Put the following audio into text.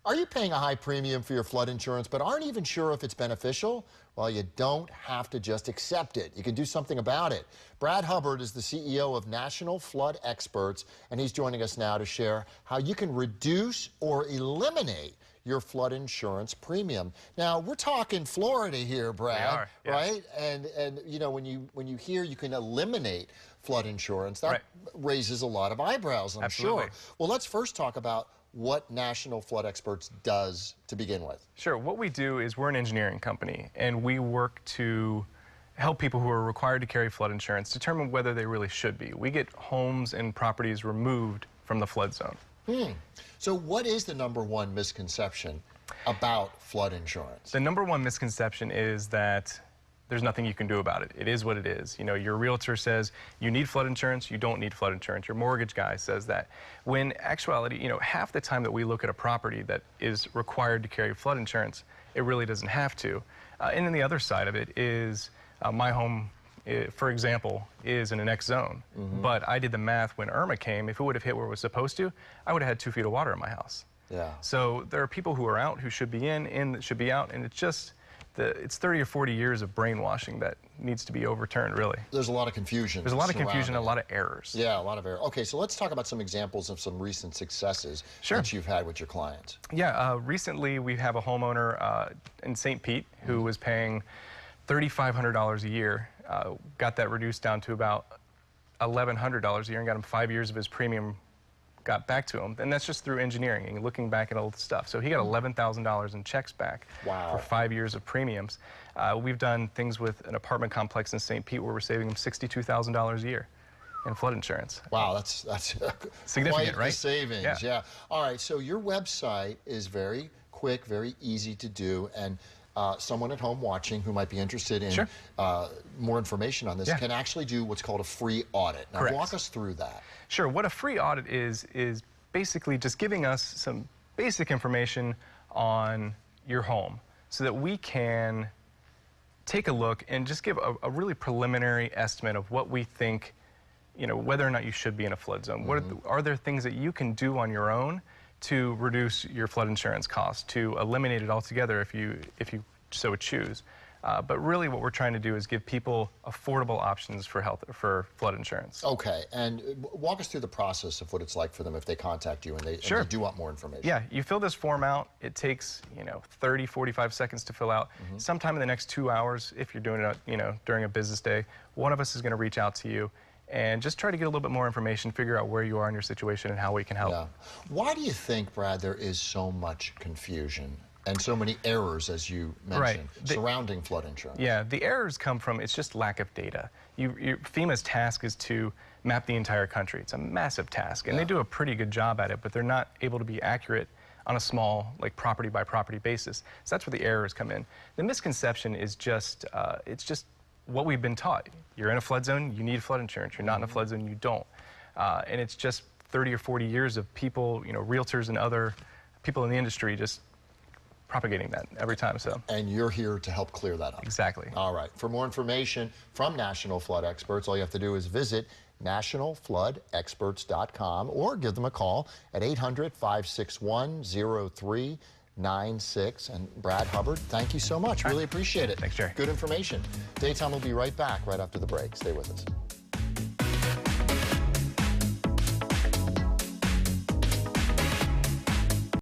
Are you paying a high premium for your flood insurance but aren't even sure if it's beneficial? Well, you don't have to just accept it. You can do something about it. Brad Hubbard is the CEO of National Flood Experts, and he's joining us now to share how you can reduce or eliminate your flood insurance premium. Now, we're talking Florida here, Brad, We are, yes. right? And you know, when you hear you can eliminate flood insurance, that Right. raises a lot of eyebrows, I'm Absolutely. sure. Well, let's first talk about what National Flood Experts does to begin with. Sure. What we do is we're an engineering company, and we work to help people who are required to carry flood insurance determine whether they really should be. We get homes and properties removed from the flood zone. So what is the #1 misconception about flood insurance? The #1 misconception is that there's nothing you can do about it. It is what it is. You know, your realtor says you need flood insurance, you don't need flood insurance. Your mortgage guy says that. When actuality, you know, half the time that we look at a property that is required to carry flood insurance, it really doesn't have to. And then the other side of it is my home, for example, is in an X zone. But I did the math when Irma came. If it would have hit where it was supposed to, I would have had 2 feet of water in my house. Yeah. So there are people who are out who should be in that should be out, and it's just it's 30 or 40 years of brainwashing that needs to be overturned, really. There's a lot of confusion. There's a lot of confusion, surrounding a lot of errors. Yeah, a lot of error. Okay, so let's talk about some examples of some recent successes that you've had with your clients. Yeah, recently we have a homeowner in St. Pete who was paying $3,500 a year, got that reduced down to about $1,100 a year and got him 5 years of his premium got back to him, and that's just through engineering and looking back at all the stuff. So he got $11,000 in checks back for 5 years of premiums. We've done things with an apartment complex in St. Pete where we're saving them $62,000 a year in flood insurance. Wow, that's significant, quite right? the savings. Yeah. All right, so your website is very quick, very easy to do, and someone at home watching who might be interested in more information on this can actually do what's called a free audit. Now, walk us through that. Sure. What a free audit is basically just giving us some basic information on your home so that we can take a look and just give a really preliminary estimate of what we think, you know, whether or not you should be in a flood zone. What are there things that you can do on your own to reduce your flood insurance costs, to eliminate it altogether if you so choose. But really what we're trying to do is give people affordable options for flood insurance. Okay, and walk us through the process of what it's like for them if they contact you and they do want more information. Yeah, you fill this form out. It takes, 30, 45 seconds to fill out. Sometime in the next 2 hours, if you're doing it, during a business day, one of us is going to reach out to you and just try to get a little bit more information, figure out where you are in your situation and how we can help. Yeah. Why do you think, Brad, there is so much confusion and so many errors, as you mentioned, surrounding flood insurance? Yeah, the errors come from, it's just lack of data. FEMA's task is to map the entire country. It's a massive task, and they do a pretty good job at it, but they're not able to be accurate on a small, property by property basis. So that's where the errors come in. The misconception is just, it's just what we've been taught. You're in a flood zone, you need flood insurance. You're not in a flood zone, you don't. And it's just 30 or 40 years of people, realtors and other people in the industry just propagating that every time. So. And you're here to help clear that up. Exactly. All right. For more information from National Flood Experts, all you have to do is visit nationalfloodexperts.com or give them a call at 800-561-0396. And Brad Hubbard, thank you so much. Really appreciate it. Thanks, Jerry. Good information. Daytime will be right back right after the break. Stay with us.